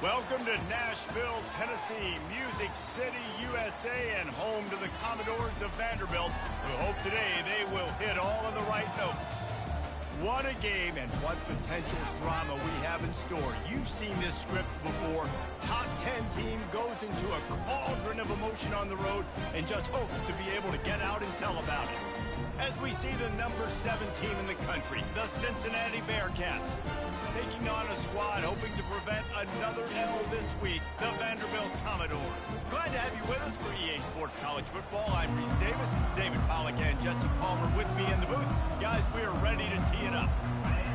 Welcome to Nashville, Tennessee, Music City, USA, and home to the Commodores of Vanderbilt, who hope today they will hit all of the right notes. What a game and what potential drama we have in store. You've seen this script before. Top 10 team goes into a cauldron of emotion on the road and just hopes to be able to get out and tell about it. As we see the number 7 team in the country, the Cincinnati Bearcats, taking on a squad hoping to prevent another L this week, the Vaderbilt Commodores. Glad to have you with us for EA Sports College Football. I'm Reese Davis, David Pollack and Jesse Palmer with me in the booth. Guys, we are ready to tee it up.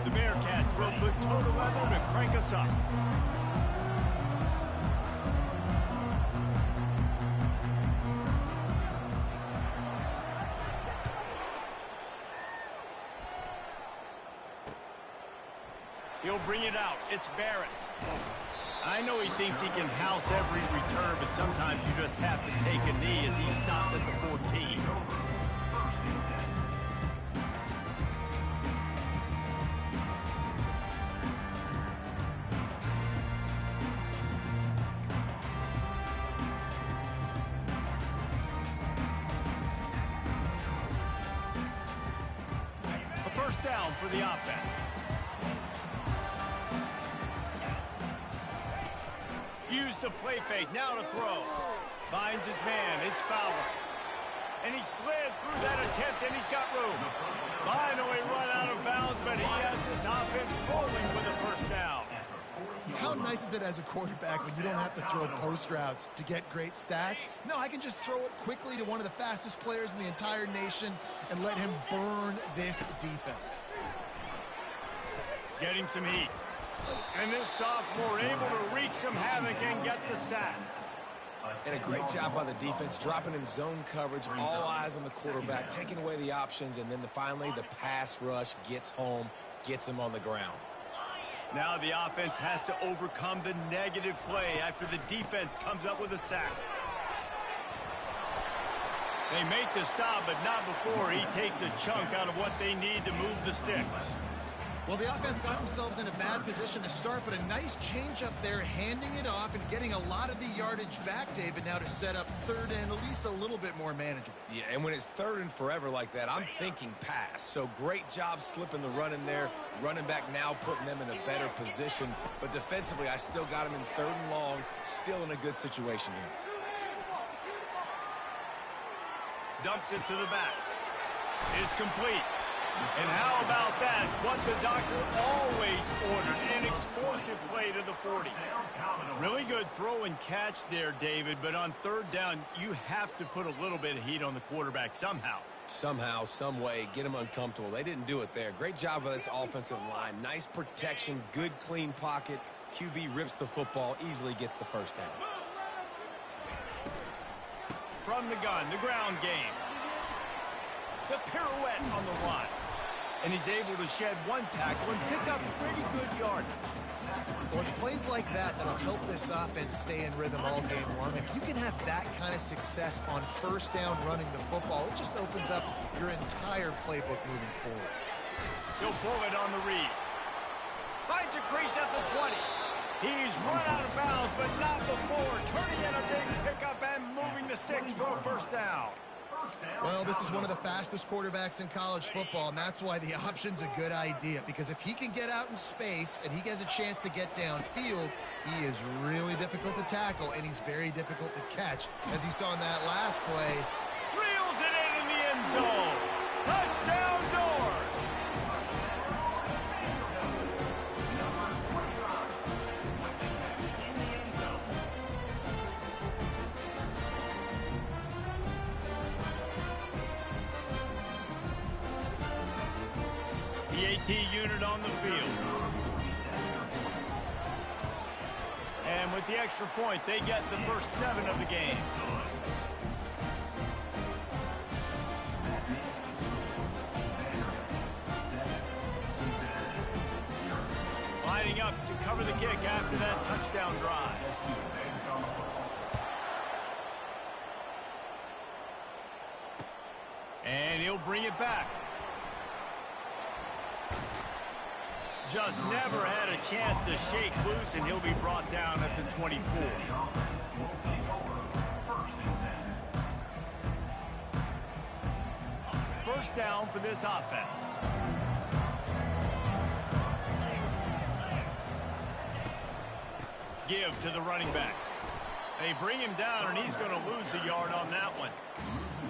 The Bearcats will put total weather to crank us up. He'll bring it out. It's Barrett. I know he thinks he can house every return, but sometimes you just have to take a knee as he stopped at the 14. A first down for the offense. Use the play fake, now to throw. Finds his man, it's Fowler. And he slid through that attempt, and he's got room. Finally run out of bounds, but he has his offense rolling with a first down. How nice is it as a quarterback when you don't have to throw post routes to get great stats? No, I can just throw it quickly to one of the fastest players in the entire nation and let him burn this defense. Getting some heat. And this sophomore able to wreak some havoc and get the sack. And a great job by the defense, dropping in zone coverage, all eyes on the quarterback, taking away the options, and then finally the pass rush gets home, gets him on the ground. Now the offense has to overcome the negative play after the defense comes up with a sack. They make the stop, but not before he takes a chunk out of what they need to move the sticks. Well, the offense got themselves in a bad position to start, but a nice change up there, handing it off and getting a lot of the yardage back, David, now to set up third and at least a little bit more manageable. Yeah, and when it's third and forever like that, I'm thinking pass. So great job slipping the run in there. Running back now putting them in a better position. But defensively, I still got him in third and long, still in a good situation here. Dumps it to the back. It's complete. And how about that? What the doctor always ordered, an explosive play to the 40. Really good throw and catch there, David, but on third down, you have to put a little bit of heat on the quarterback somehow. Somehow, some way, get him uncomfortable. They didn't do it there. Great job by this offensive line. Nice protection, good clean pocket. QB rips the football, easily gets the first down. From the gun, the ground game. The pirouette on the run. And he's able to shed one tackle and pick up pretty good yardage. Well, it's plays like that that'll help this offense stay in rhythm all game long. If you can have that kind of success on first down running the football, it just opens up your entire playbook moving forward. He'll pull it on the read. Finds a crease at the 20. He's run out of bounds, but not before. Turning in a big pickup and moving the sticks for a first down. Well, this is one of the fastest quarterbacks in college football, and that's why the option's a good idea, because if he can get out in space and he has a chance to get downfield, he is really difficult to tackle, and he's very difficult to catch. As you saw in that last play. Reels it in the end zone. Touchdown Doors. The AT unit on the field. And with the extra point, they get the first 7 of the game. Lining up to cover the kick after that touchdown drive. And he'll bring it back. just never had a chance to shake loose, and he'll be brought down at the 24. First down for this offense. Give to the running back. They bring him down, and he's going to lose a yard on that one.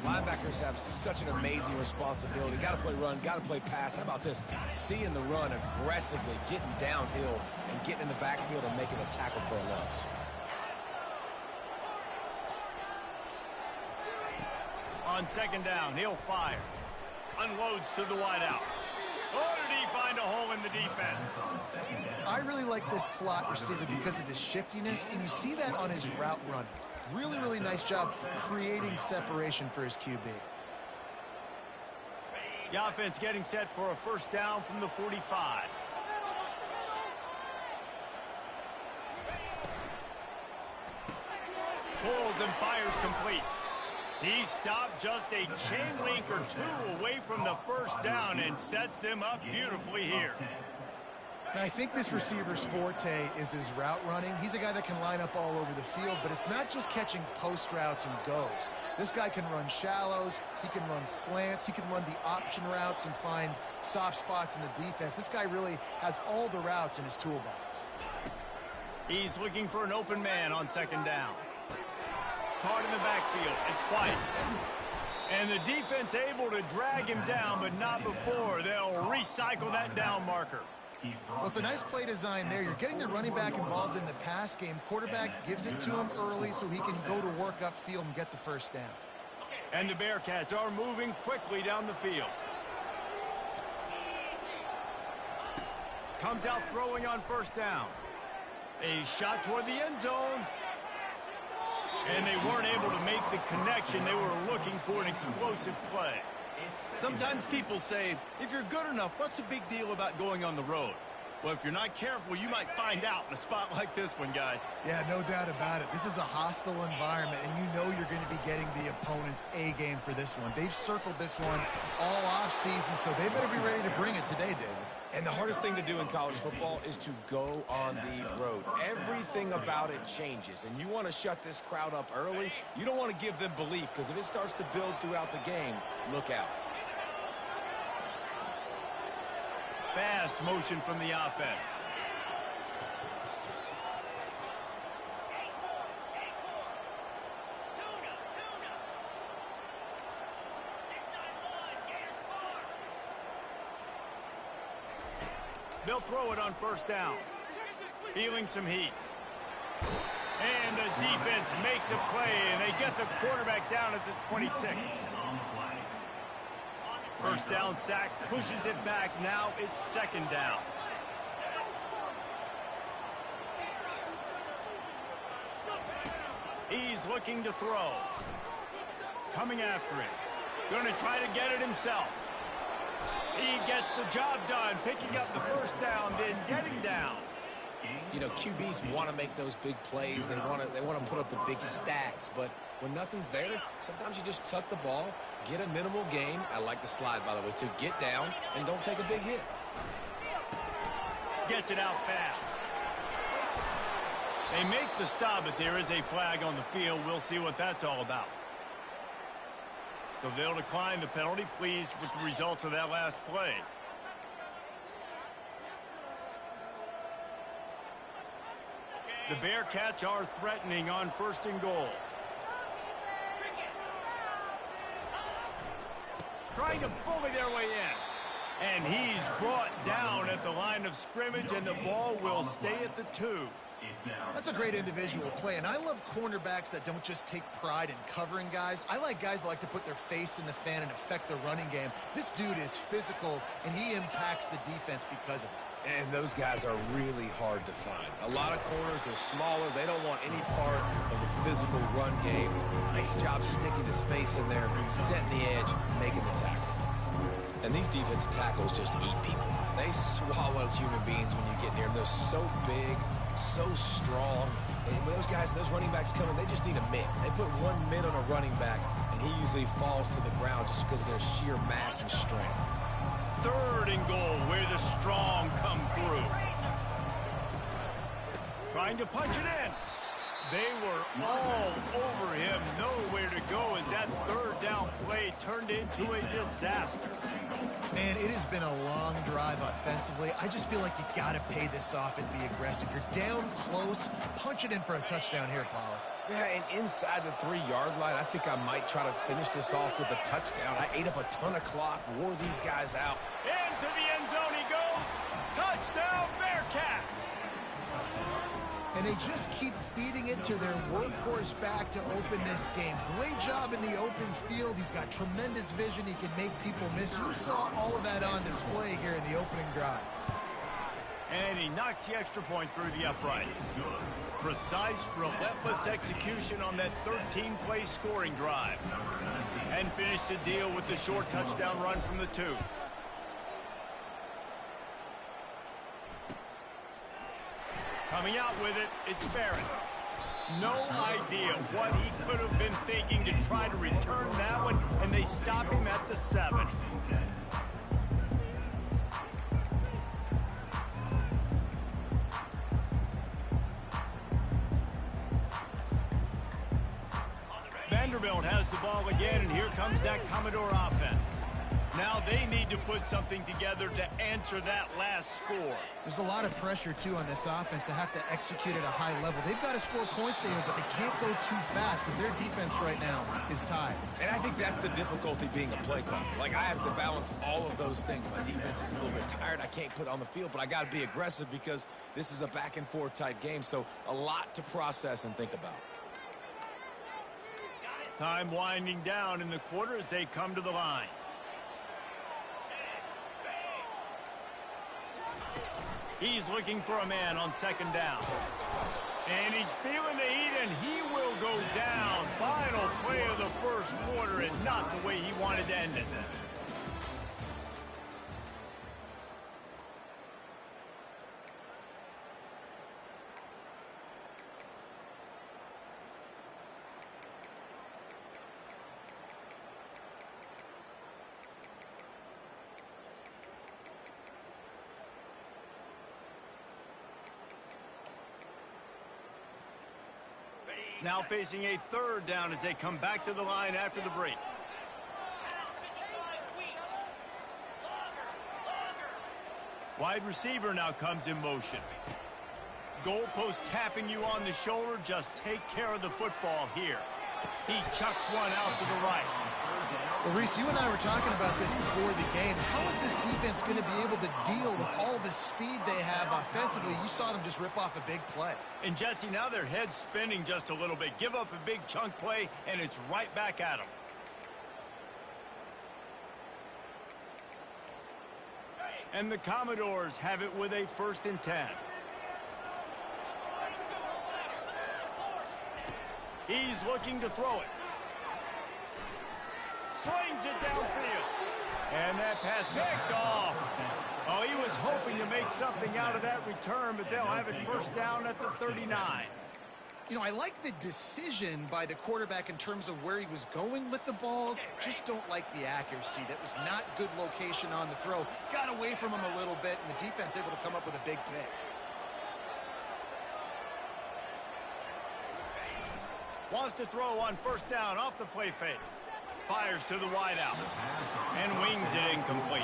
Linebackers have such an amazing responsibility. Got to play run, got to play pass. How about this? Seeing the run aggressively, getting downhill, and getting in the backfield and making a tackle for a loss. On second down, he'll fire. Unloads to the wideout. Oh, did he find a hole in the defense? I really like this slot receiver because of his shiftiness, and you see that on his route run. Really, really nice job creating separation for his QB. The offense getting set for a first down from the 45. Pulls and fires complete. He stopped just a chain link or two away from the first down and sets them up beautifully here. And I think this receiver's forte is his route running. He's a guy that can line up all over the field, but it's not just catching post routes and goes. This guy can run shallows, he can run slants, he can run the option routes and find soft spots in the defense. This guy really has all the routes in his toolbox. He's looking for an open man on second down. Caught in the backfield. It's White. And the defense able to drag him down, but not before. They'll recycle that down marker. Well, it's a nice play design there. You're getting the running back involved in the pass game. Quarterback gives it to him early so he can go to work upfield and get the first down. And the Bearcats are moving quickly down the field. Comes out throwing on first down. A shot toward the end zone. And they weren't able to make the connection. They were looking for an explosive play. Sometimes people say, if you're good enough, what's the big deal about going on the road? Well, if you're not careful, you might find out in a spot like this one, guys. Yeah, no doubt about it. This is a hostile environment, and you know you're going to be getting the opponent's A game for this one. They've circled this one all offseason, so they better be ready to bring it today, David. And the hardest thing to do in college football is to go on the road. Everything about it changes, and you want to shut this crowd up early. You don't want to give them belief, because if it starts to build throughout the game, look out. Fast motion from the offense. They'll throw it on first down. Feeling some heat. And the defense makes a play, and they get the quarterback down at the 26. First down sack, pushes it back. Now it's second down. He's looking to throw. Coming after it. Going to try to get it himself. He gets the job done, picking up the first down, then getting down. You know, QBs want to make those big plays. They want to put up the big stats. But when nothing's there, sometimes you just tuck the ball, get a minimal gain. I like the slide, by the way, to get down and don't take a big hit. Gets it out fast. They make the stop, but there is a flag on the field. We'll see what that's all about. So they'll decline the penalty. Pleased with the results of that last play. The Bearcats are threatening on first and goal. Trying to bully their way in. And he's brought down at the line of scrimmage, and the ball will stay at the 2. That's a great individual play, and I love cornerbacks that don't just take pride in covering guys. I like guys that like to put their face in the fan and affect the running game. This dude is physical, and he impacts the defense because of it. And those guys are really hard to find. A lot of corners, they're smaller. They don't want any part of the physical run game. Nice job sticking his face in there, setting the edge, making the tackle. And these defensive tackles just eat people. They swallow human beings when you get near them. They're so big, so strong. And when those guys, those running backs come in, they just need a mitt. They put one mitt on a running back, and he usually falls to the ground just because of their sheer mass and strength. 3rd and goal, where the strong come through. Trying to punch it in. They were all over him, nowhere to go as that 3rd down play turned into a disaster. Man, it has been a long drive offensively. I just feel like you got to pay this off and be aggressive. You're down close. Punch it in for a touchdown here, Pollard. Yeah, and inside the 3-yard line, I think I might try to finish this off with a touchdown. I ate up a ton of clock, wore these guys out. Into the end zone he goes. Touchdown, Bearcats. And they just keep feeding it to their workhorse back to open this game. Great job in the open field. He's got tremendous vision. He can make people miss. You saw all of that on display here in the opening drive. And he knocks the extra point through the uprights. Precise, relentless execution on that 13-play scoring drive. And finished the deal with the short touchdown run from the 2. Coming out with it, it's Barrett. No idea what he could have been thinking to try to return that one, and they stop him at the 7. Vanderbilt has the ball again, and here comes that Commodore offense. Now they need to put something together to answer that last score. There's a lot of pressure, too, on this offense to have to execute at a high level. They've got to score points there, but they can't go too fast because their defense right now is tied. And I think that's the difficulty being a play caller. Like, I have to balance all of those things. My defense is a little bit tired. I can't put on the field, but I got to be aggressive because this is a back-and-forth type game, so a lot to process and think about. Time winding down in the quarter as they come to the line. He's looking for a man on 2nd down. And he's feeling the heat, and he will go down. Final play of the 1st quarter, and not the way he wanted to end it. Now facing a 3rd down as they come back to the line after the break. Wide receiver now comes in motion. Goalpost tapping you on the shoulder. Just take care of the football here. He chucks one out to the right. Well, Reese, you and I were talking about this before the game. How is this defense going to be able to deal with all the speed they have offensively? You saw them just rip off a big play. And, Jesse, now their head's spinning just a little bit. Give up a big chunk play, and it's right back at them. And the Commodores have it with a 1st and 10. He's looking to throw it. Slings it downfield. And that pass picked off. Oh, he was hoping to make something out of that return, but they'll have it 1st down at the 39. You know, I like the decision by the quarterback in terms of where he was going with the ball. Just don't like the accuracy. That was not good location on the throw. Got away from him a little bit, and the defense able to come up with a big pick. Wants to throw on 1st down off the play fake. Fires to the wideout. And wings it incomplete.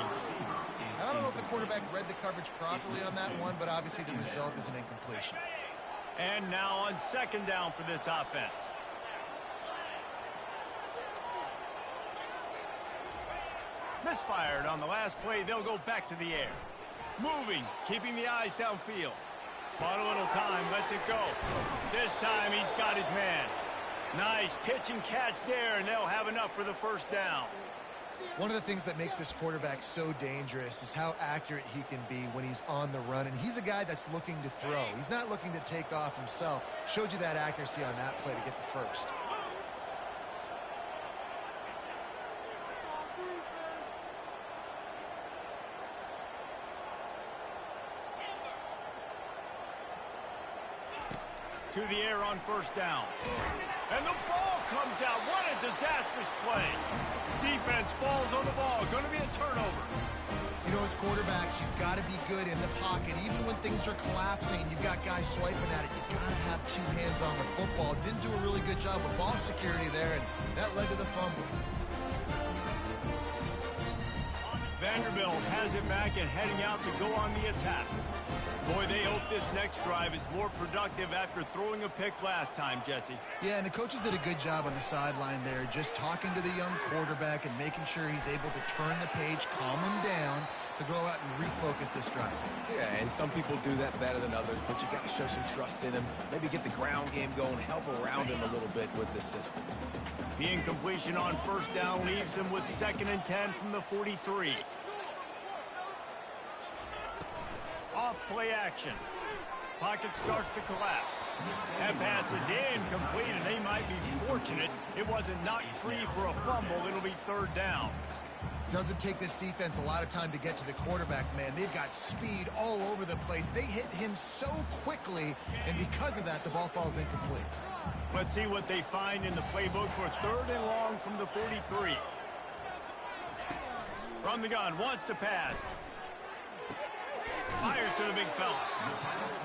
I don't know if the quarterback read the coverage properly on that one, but obviously the result is an incompletion. And now on 2nd down for this offense. Misfired on the last play. They'll go back to the air. Moving, keeping the eyes downfield. Bought a little time, lets it go. This time he's got his man. Nice pitch and catch there, and they'll have enough for the 1st down. One of the things that makes this quarterback so dangerous is how accurate he can be when he's on the run. And he's a guy that's looking to throw. He's not looking to take off himself. Showed you that accuracy on that play to get the 1st. To the air on 1st down. And the ball comes out. What a disastrous play. Defense falls on the ball. Going to be a turnover. You know, as quarterbacks, you've got to be good in the pocket. Even when things are collapsing and you've got guys swiping at it, you've got to have two hands on the football. Didn't do a really good job of ball security there, and that led to the fumble. Vanderbilt has it back and heading out to go on the attack. Boy, they hope this next drive is more productive after throwing a pick last time, Jesse. Yeah, and the coaches did a good job on the sideline there, just talking to the young quarterback and making sure he's able to turn the page, calm him down to go out and refocus this drive. Yeah, and some people do that better than others, but you got to show some trust in him. Maybe get the ground game going, help around him a little bit with this system. The incompletion on first down leaves him with 2nd and 10 from the 43. Off play action. Pocket starts to collapse. That pass is incomplete, and they might be fortunate it wasn't knocked free for a fumble. It'll be 3rd down. Doesn't take this defense a lot of time to get to the quarterback, man. They've got speed all over the place. They hit him so quickly, and because of that, the ball falls incomplete. Let's see what they find in the playbook for 3rd and long from the 43. From the gun, wants to pass. Fires to the big fella.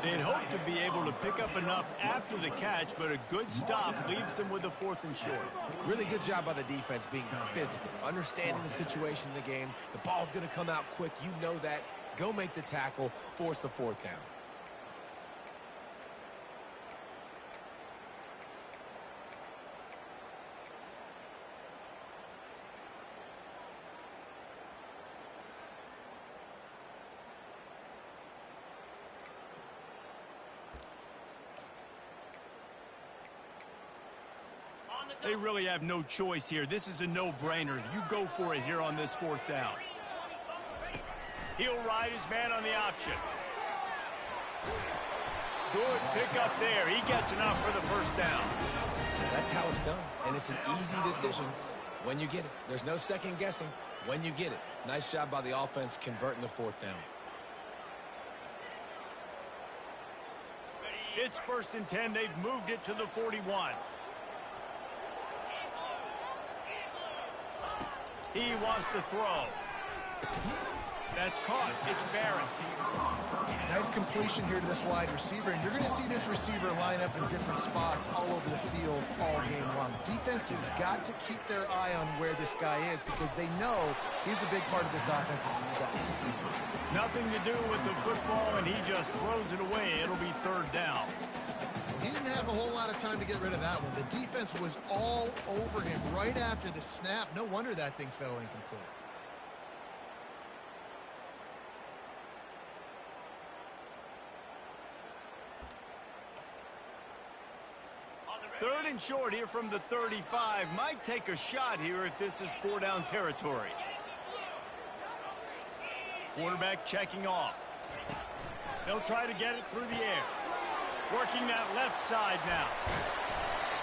They'd hoped to be able to pick up enough after the catch, but a good stop leaves them with a 4th and short. Really good job by the defense being physical, understanding the situation in the game. The ball's going to come out quick. You know that. Go make the tackle, force the 4th down. They really have no choice here. This is a no-brainer. You go for it here on this 4th down. He'll ride his man on the option. Good pick up there. He gets enough for the 1st down. That's how it's done, and it's an easy decision when you get it. There's no second guessing when you get it. Nice job by the offense converting the 4th down. It's 1st and 10. They've moved it to the 41. He wants to throw. That's caught. It's Barrett. Nice completion here to this wide receiver, and you're going to see this receiver line up in different spots all over the field all game long. Defense has got to keep their eye on where this guy is because they know he's a big part of this offense's success. Nothing to do with the football, and he just throws it away. It'll be 3rd down. He didn't have a whole lot of time to get rid of that one. The defense was all over him right after the snap. No wonder that thing fell incomplete. Third and short here from the 35. Might take a shot here if this is 4-down territory. Quarterback checking off. They'll try to get it through the air. Working that left side now.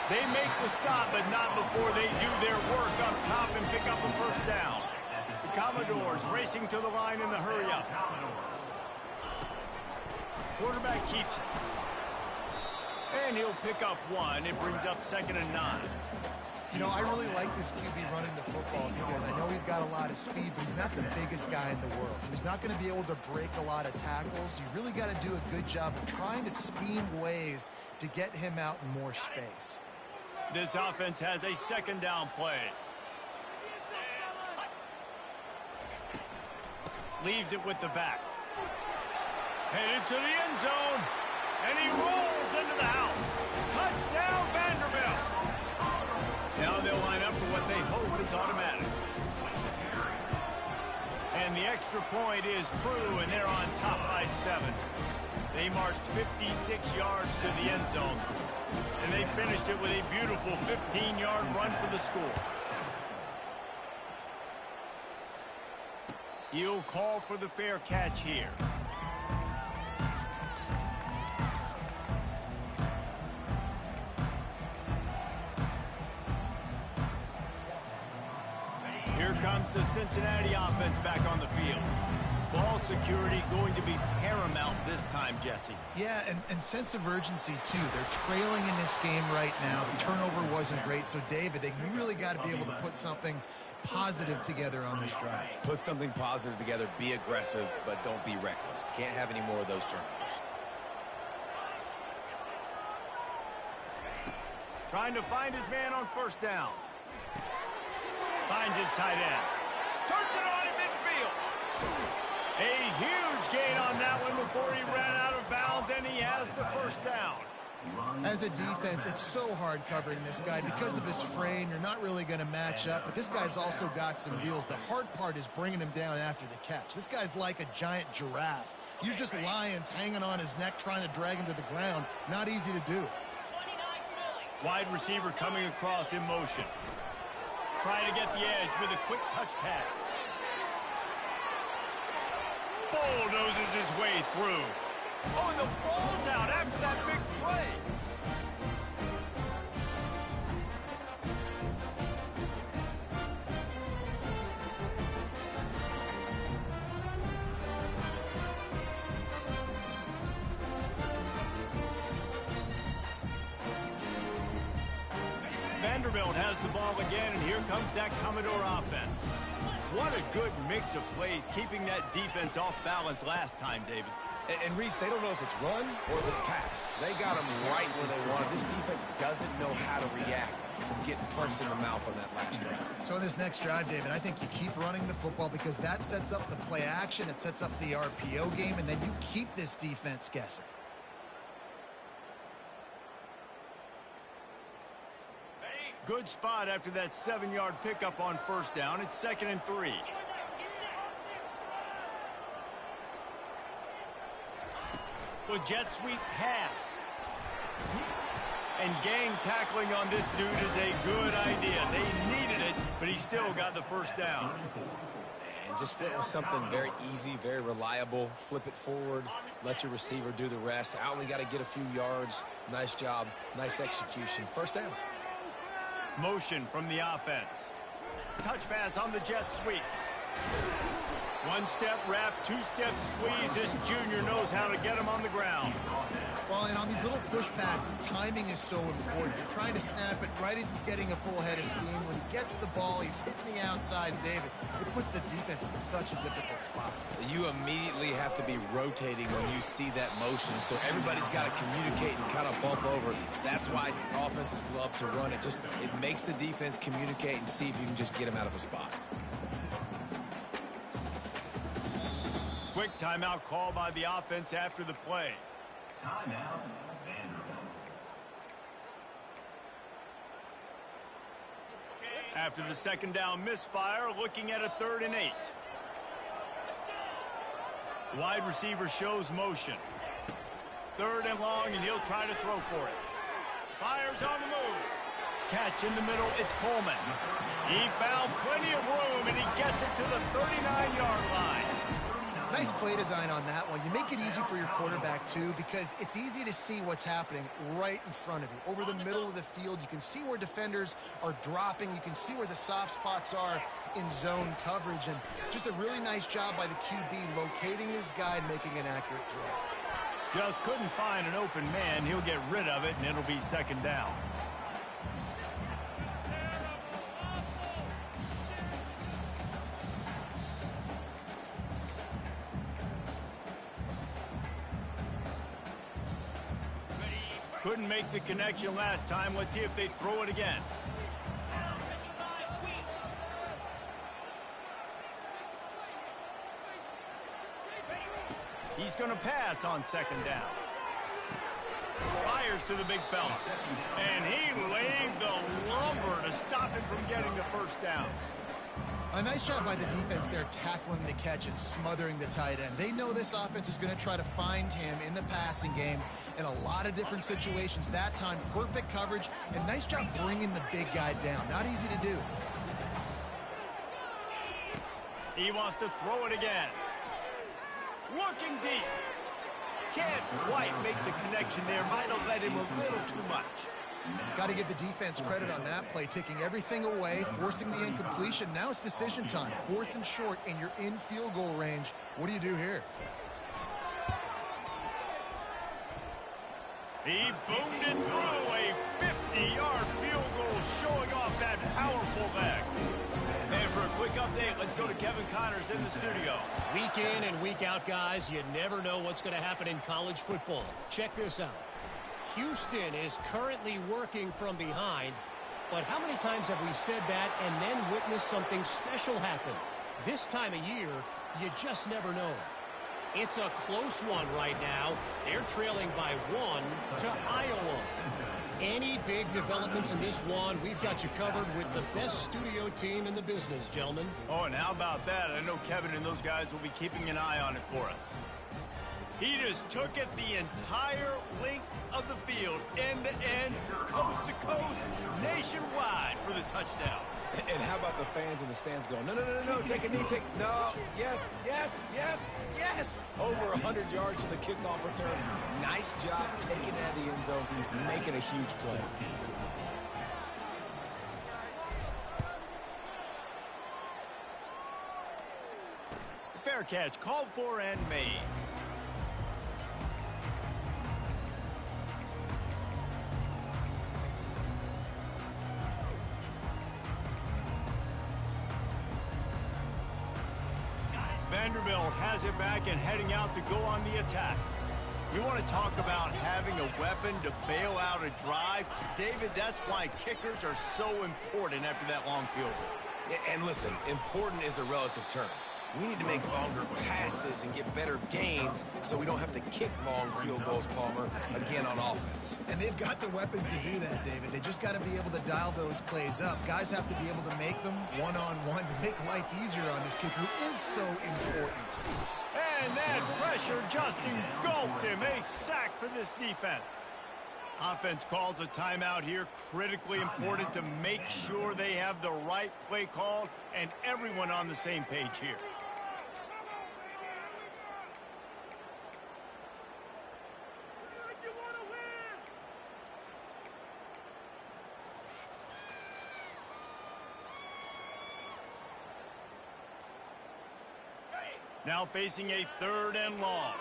They make the stop, but not before they do their work up top and pick up a 1st down. The Commodores racing to the line in the hurry-up. Quarterback keeps it. And he'll pick up 1. It brings up 2nd and 9. You know, I really like this QB running the football because I know he's got a lot of speed, but he's not the biggest guy in the world. So he's not going to be able to break a lot of tackles. You really got to do a good job of trying to scheme ways to get him out in more space. This offense has a 2nd down play. Leaves it with the back. Headed to the end zone. And he rolls into the house. Touchdown, Vanderbilt. Now they'll line up for what they hope is automatic. And the extra point is true, and they're on top by 7. They marched 56 yards to the end zone. And they finished it with a beautiful 15-yard run for the score. You'll call for the fair catch here. Here comes the Cincinnati offense back on the field. Ball security going to be paramount this time, Jesse. Yeah, and sense of urgency, too. They're trailing in this game right now. The turnover wasn't great, so, David, they really got to be able to put something positive together on this drive. Put something positive together, be aggressive, but don't be reckless. Can't have any more of those turnovers. Trying to find his man on first down. Finds his tight end. Turns it on in midfield. A huge gain on that one before he ran out of bounds, and he has the first down. As a defense, it's so hard covering this guy. Because of his frame, you're not really going to match up, but this guy's also got some wheels. The hard part is bringing him down after the catch. This guy's like a giant giraffe. You're just lions hanging on his neck trying to drag him to the ground. Not easy to do. Wide receiver coming across in motion. Trying to get the edge with a quick touch pass. Bulldozes his way through. Oh, and the ball's out after that big play. Vanderbilt has the ball again, and here comes that Commodore offense. What a good mix of plays, keeping that defense off balance last time, David. And Reese, they don't know if it's run or if it's pass. They got them right where they want it. This defense doesn't know how to react from getting punched in the mouth on that last drive. So in this next drive, David, I think you keep running the football because that sets up the play action, it sets up the RPO game, and then you keep this defense guessing. Good spot after that 7-yard pickup on first down. It's 2nd and 3. Well, jet sweep pass. And gang tackling on this dude is a good idea. They needed it, but he still got the first down. And just went with something very easy, very reliable. Flip it forward, let your receiver do the rest. I only got to get a few yards. Nice job, nice execution. First down. Motion from the offense. Touch pass on the jet sweep. One-step wrap, two-step squeeze. This junior knows how to get him on the ground. Well, and on these little push passes, timing is so important. You're trying to snap it right as he's getting a full head of steam. When he gets the ball, he's hitting the outside, David. It puts the defense in such a difficult spot. You immediately have to be rotating when you see that motion, so everybody's got to communicate and kind of bump over. That's why offenses love to run it. It makes the defense communicate and see if you can just get him out of a spot. Quick timeout call by the offense after the play. Timeout, Vanderbilt. After the second down misfire, looking at a 3rd and 8. Wide receiver shows motion. 3rd and long, and he'll try to throw for it. Fires on the move. Catch in the middle, it's Coleman. He found plenty of room, and he gets it to the 39-yard line. Nice play design on that one. You make it easy for your quarterback, too, because it's easy to see what's happening right in front of you. Over the middle of the field, you can see where defenders are dropping. You can see where the soft spots are in zone coverage. And just a really nice job by the QB locating his guy and making an accurate throw. Just couldn't find an open man. He'll get rid of it, and it'll be 2nd down. Couldn't make the connection last time. Let's see if they throw it again. He's going to pass on 2nd down. Fires to the big fella. And he laid the lumber to stop him from getting the first down. A nice job by the defense there, tackling the catch and smothering the tight end. They know this offense is going to try to find him in the passing game in a lot of different situations. That time, perfect coverage, and nice job bringing the big guy down. Not easy to do. He wants to throw it again. Looking deep. Can't quite make the connection there. Might have led him a little too much. Got to give the defense credit on that play, taking everything away, forcing the incompletion. Now it's decision time. 4th and short, and you're in field goal range. What do you do here? He boomed it through a 50-yard field goal, showing off that powerful leg. And Connors in the studio. Week in and week out, guys, you never know what's going to happen in college football. Check this out. Houston is currently working from behind, but how many times have we said that and then witnessed something special happen? This time of year, you just never know. It's a close one right now. They're trailing by 1 to Iowa. Any big developments in this one, we've got you covered with the best studio team in the business, gentlemen. Oh, and how about that? I know Kevin and those guys will be keeping an eye on it for us. He just took it the entire length of the field, end to end, coast to coast, nationwide for the touchdown. And how about the fans in the stands going, no, take a knee, no, yes. Over 100 yards to the kickoff return. Nice job taking it out of the end zone, making a huge play. Fair catch, called for and made. Vanderbilt has it back and heading out to go on the attack. We want to talk about having a weapon to bail out a drive. David, that's why kickers are so important after that long field goal. And listen, important is a relative term. We need to make longer passes and get better gains so we don't have to kick long field goals, Palmer, again on offense. And they've got the weapons to do that, David. They just got to be able to dial those plays up. Guys have to be able to make them one-on-one to make life easier on this kicker who is so important. And that pressure just engulfed him. A sack for this defense. Offense calls a timeout here. Critically important to make sure they have the right play called and everyone on the same page here. Now facing a 3rd and long.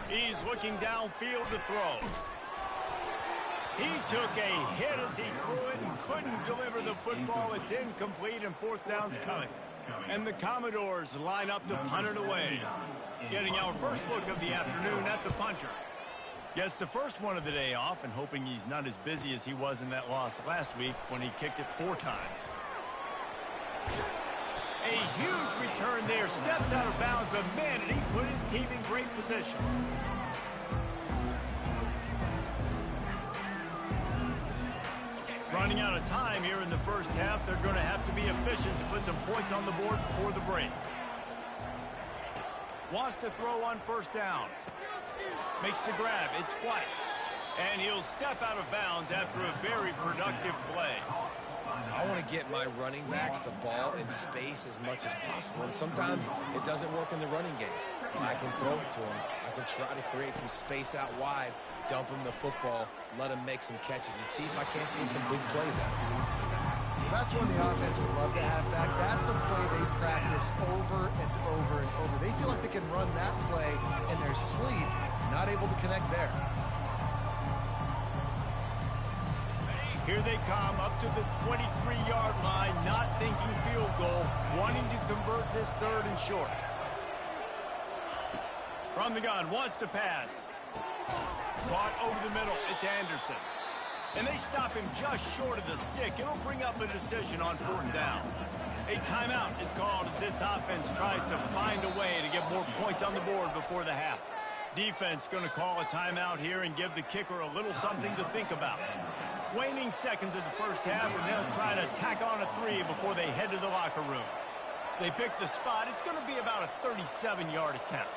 He's looking downfield to throw. He took a hit as he threw it and couldn't deliver the football. It's incomplete and 4th down's coming. And the Commodores line up to punt it away. Getting our first look of the afternoon at the punter. Gets the first one of the day off and hoping he's not as busy as he was in that loss last week when he kicked it 4 times. A huge return there. Steps out of bounds, but man, did he put his team in great position. Running out of time here in the first half. They're going to have to be efficient to put some points on the board before the break. Wants to throw on 1st down. Makes the grab. It's White. And he'll step out of bounds after a very productive play. I want to get my running backs the ball in space as much as possible. And sometimes it doesn't work in the running game. I can throw it to him. I can try to create some space out wide, dump him the football, let him make some catches, and see if I can't get some big plays out of him. That's one the offense would love to have back. That's a play they practice over and over and over. They feel like they can run that play in their sleep, not able to connect there. Here they come up to the 23-yard line, not thinking field goal, wanting to convert this 3rd and short. From the gun, wants to pass. Caught over the middle, it's Anderson. And they stop him just short of the stick. It'll bring up a decision on 4th down. A timeout is called as this offense tries to find a way to get more points on the board before the half. Defense going to call a timeout here and give the kicker a little something to think about. Waning seconds of the first half, and they'll try to tack on a 3 before they head to the locker room. They pick the spot. It's going to be about a 37-yard attempt.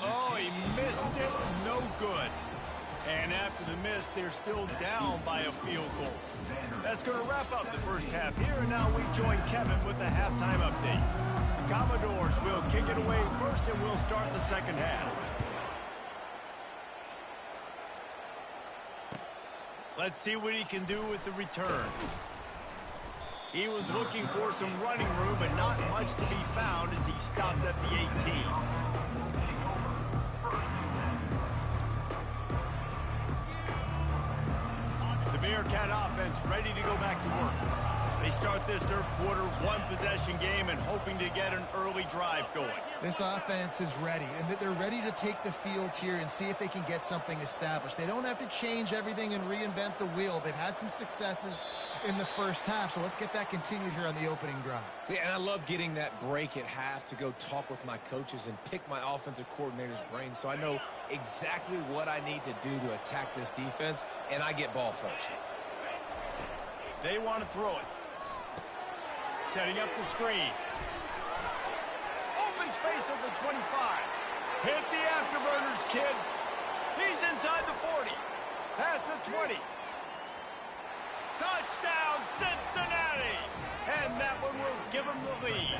Oh, he missed it. No good. And after the miss, they're still down by a field goal. That's going to wrap up the first half here, and now we join Kevin with the halftime update. The Commodores will kick it away first, and we'll start the second half. Let's see what he can do with the return. He was looking for some running room, but not much to be found as he stopped at the 18. The Bearcat offense ready to go back to work. They start this third quarter, one-possession game, and hoping to get an early drive going. This offense is ready, and they're ready to take the field here and see if they can get something established. They don't have to change everything and reinvent the wheel. They've had some successes in the first half, so let's get that continued here on the opening drive. Yeah, and I love getting that break at half to go talk with my coaches and pick my offensive coordinator's brain so I know exactly what I need to do to attack this defense, and I get ball first. They want to throw it. Setting up the screen. Open space at the 25. Hit the afterburners, kid. He's inside the 40. Past the 20. Touchdown, Cincinnati! And that one will give them the lead.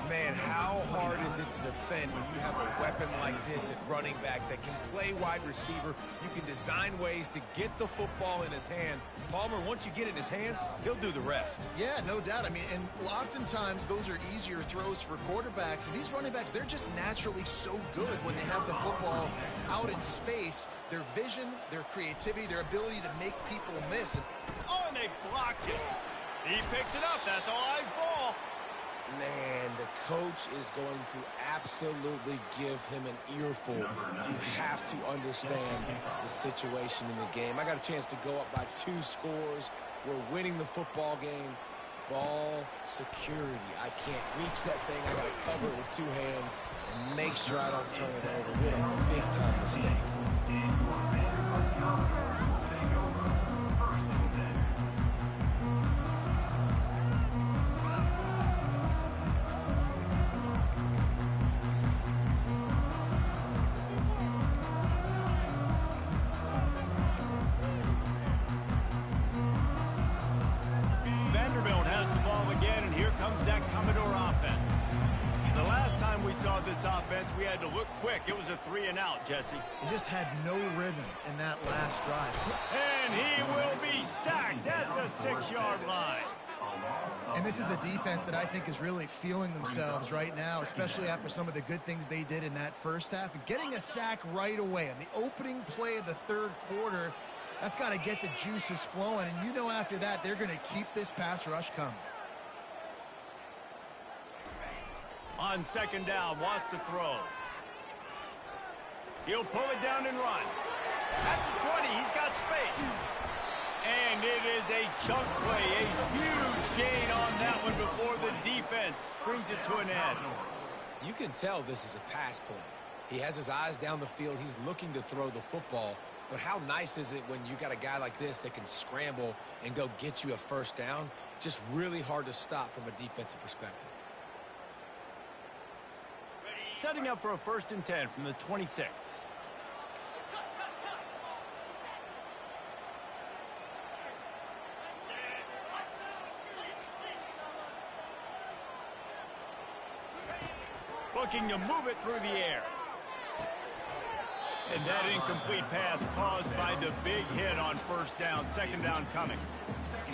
Man, how hard is it to defend when you have a weapon like this at running back that can play wide receiver? You can design ways to get the football in his hand. Palmer, once you get it in his hands, he'll do the rest. Yeah, no doubt. I mean, and oftentimes those are easier throws for quarterbacks. And these running backs, they're just naturally so good when they have the football out in space. Their vision, their creativity, their ability to make people miss. Oh, and they blocked it. He picks it up. That's a live ball. Man, the coach is going to absolutely give him an earful. You have to understand the situation in the game. I got a chance to go up by 2 scores. We're winning the football game. Ball security. I can't reach that thing. I got to cover it with 2 hands and make sure I don't turn it over. What a big-time mistake. Vanderbilt has the ball again, and here comes that Commodore offense. The last time we saw this offense, we had to look quick. It was a 3-and-out, Jesse. He just had no rhythm in that last drive. And he will be sacked at the 6-yard line. And this is a defense that I think is really feeling themselves right now, especially after some of the good things they did in that first half. And getting a sack right away on the opening play of the third quarter, that's got to get the juices flowing. And you know after that, they're going to keep this pass rush coming. On second down, wants to throw. He'll pull it down and run. At the 20, he's got space. And it is a chunk play, a huge gain on that one before the defense brings it to an end. You can tell this is a pass play. He has his eyes down the field. He's looking to throw the football. But how nice is it when you got a guy like this that can scramble and go get you a first down? Just really hard to stop from a defensive perspective. Setting up for a 1st and 10 from the 26. Looking to move it through the air. And that incomplete pass caused by the big hit on 1st down. 2nd down coming.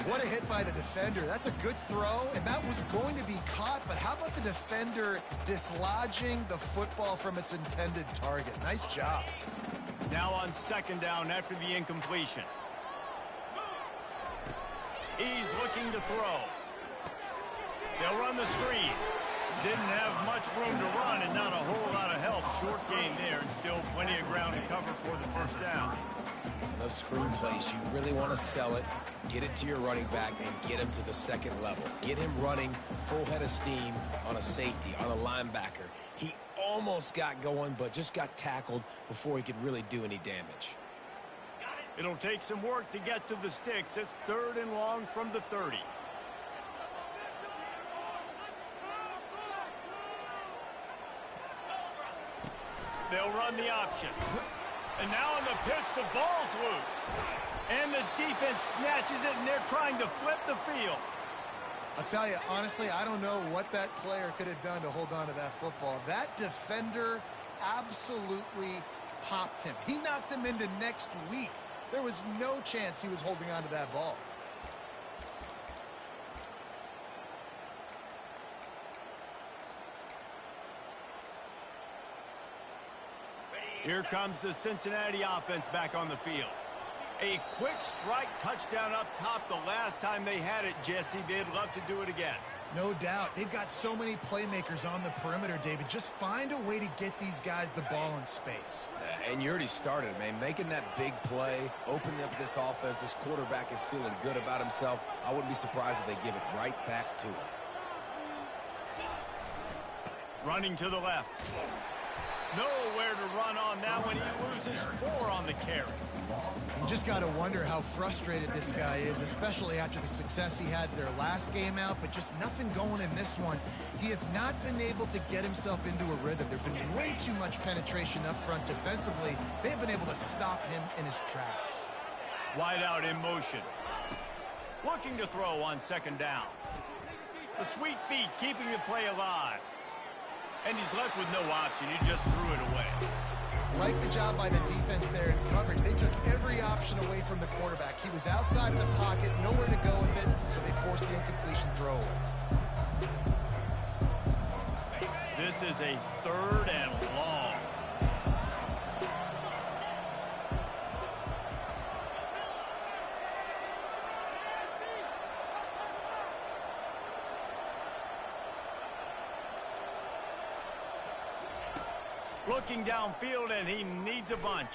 What a hit by the defender. That's a good throw, and that was going to be caught, but how about the defender dislodging the football from its intended target? Nice job. Now on 2nd down after the incompletion. He's looking to throw. They'll run the screen. Didn't have much room to run and not a whole lot of help. Short gain there and still plenty of ground to cover for the 1st down. Those screen plays, you really want to sell it, get it to your running back, and get him to the 2nd level. Get him running full head of steam on a safety, on a linebacker. He almost got going, but just got tackled before he could really do any damage. It'll take some work to get to the sticks. It's 3rd and long from the 30. They'll run the option. And now on the pitch, the ball's loose. And the defense snatches it, and they're trying to flip the field. I'll tell you, honestly, I don't know what that player could have done to hold on to that football. That defender absolutely popped him. He knocked him into next week. There was no chance he was holding on to that ball. Here comes the Cincinnati offense back on the field. A quick strike touchdown up top the last time they had it, Jesse. They'd love to do it again. No doubt. They've got so many playmakers on the perimeter, David. Just find a way to get these guys the ball in space. And you already started, man. Making that big play, opening up this offense. This quarterback is feeling good about himself. I wouldn't be surprised if they give it right back to him. Running to the left. Nowhere to run on that one. He loses 4 on the carry. You just got to wonder how frustrated this guy is, especially after the success he had their last game out, but just nothing going in this one. He has not been able to get himself into a rhythm. There's been way too much penetration up front defensively. They have been able to stop him in his tracks. Wide out in motion. Looking to throw on second down. The sweet feet keeping the play alive. And he's left with no option. He just threw it away. Like the job by the defense there in coverage. They took every option away from the quarterback. He was outside of the pocket, nowhere to go with it, so they forced the incompletion throwaway. This is a 3rd and long. Looking downfield, and he needs a bunch.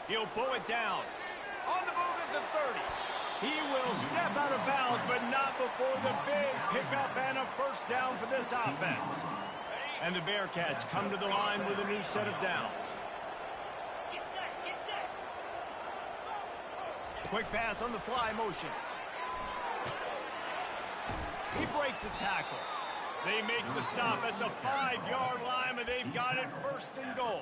He'll pull it down. On the move at the 30. He will step out of bounds, but not before the big pickup and a first down for this offense. And the Bearcats come to the line with a new set of downs. Quick pass on the fly motion. He breaks a tackle. They make the stop at the 5-yard line, and they've got it 1st and goal.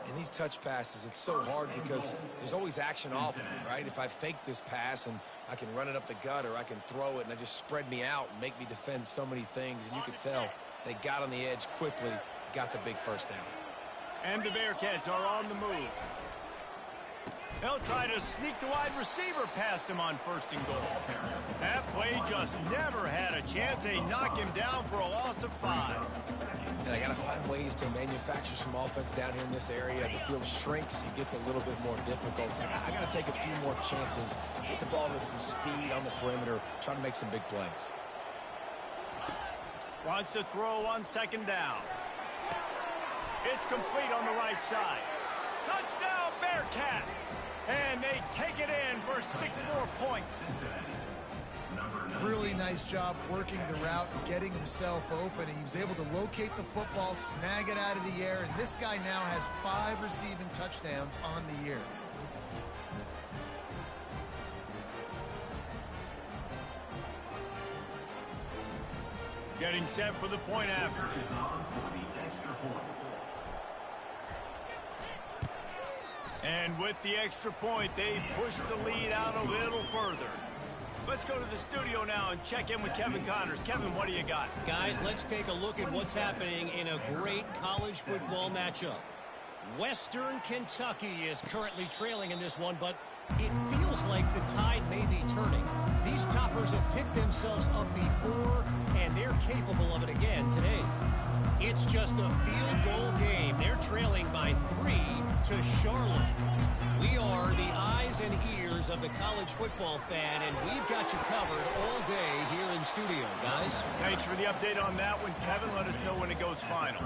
In these touch passes, it's so hard because there's always action off of it, right? If I fake this pass and I can run it up the gut or I can throw it and it just spread me out and make me defend so many things, and you could tell they got on the edge quickly, got the big first down. And the Bearcats are on the move. They'll try to sneak the wide receiver past him on 1st and goal. That play just never had a chance. They knock him down for a loss of 5. And I got to find ways to manufacture some offense down here in this area. The field shrinks. It gets a little bit more difficult. So I got to take a few more chances, get the ball with some speed on the perimeter, try to make some big plays. Wants to throw on 2nd down. It's complete on the right side. Touchdown, Bearcats! And they take it in for 6 more points. Really nice job working the route and getting himself open. He was able to locate the football, snag it out of the air, and this guy now has 5 receiving touchdowns on the year. Getting set for the point after. And with the extra point, they push the lead out a little further. Let's go to the studio now and check in with Kevin Connors. Kevin, what do you got? Guys, let's take a look at what's happening in a great college football matchup. Western Kentucky is currently trailing in this one, but it feels like the tide may be turning. These toppers have picked themselves up before, and they're capable of it again today. It's just a field goal game. They're trailing by 3 to Charlotte. We are the eyes and ears of the college football fan, and we've got you covered all day here in studio, guys. Thanks for the update on that one, Kevin. Let us know when it goes final.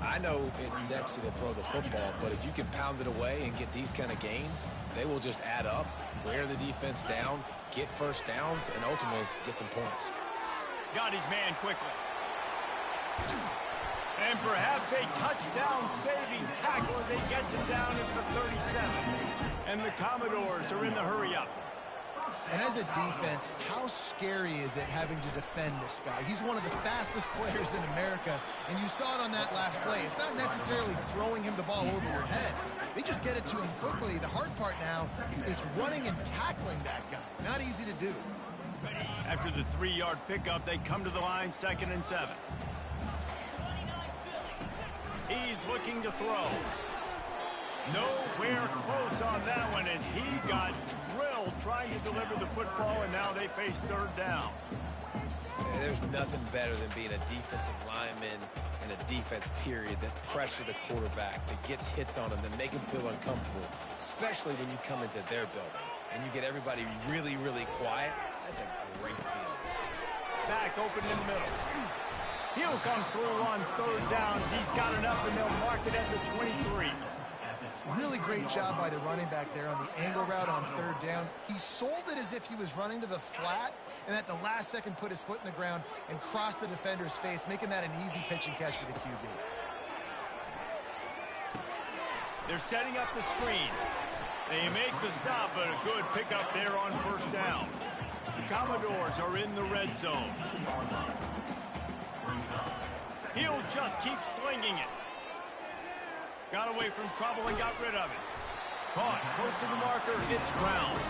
I know it's sexy to throw the football, but if you can pound it away and get these kind of gains, they will just add up, wear the defense down, get first downs, and ultimately get some points. Got his man quickly. And perhaps a touchdown-saving tackle as he gets him down at the 37. And the Commodores are in the hurry-up. And as a defense, how scary is it having to defend this guy? He's one of the fastest players in America, and you saw it on that last play. It's not necessarily throwing him the ball over your head. They just get it to him quickly. The hard part now is running and tackling that guy. Not easy to do. After the 3-yard pickup, they come to the line, 2nd and 7. He's looking to throw. Nowhere close on that one as he got drilled trying to deliver the football, and now they face third down. There's nothing better than being a defensive lineman and a defense period that pressure the quarterback, that gets hits on him, that make him feel uncomfortable, especially when you come into their building and you get everybody really, really quiet. That's a great feeling. Back open in the middle. He'll come through on third down as he's got enough, and they'll mark it at the 23. Really great job by the running back there on the angle route on third down. He sold it as if he was running to the flat, and at the last second put his foot in the ground and crossed the defender's face, making that an easy pitch and catch for the QB. They're setting up the screen. They make the stop, but a good pickup there on first down. The Commodores are in the red zone. He'll just keep slinging it. Got away from trouble and got rid of it. Caught close to the marker, hits ground.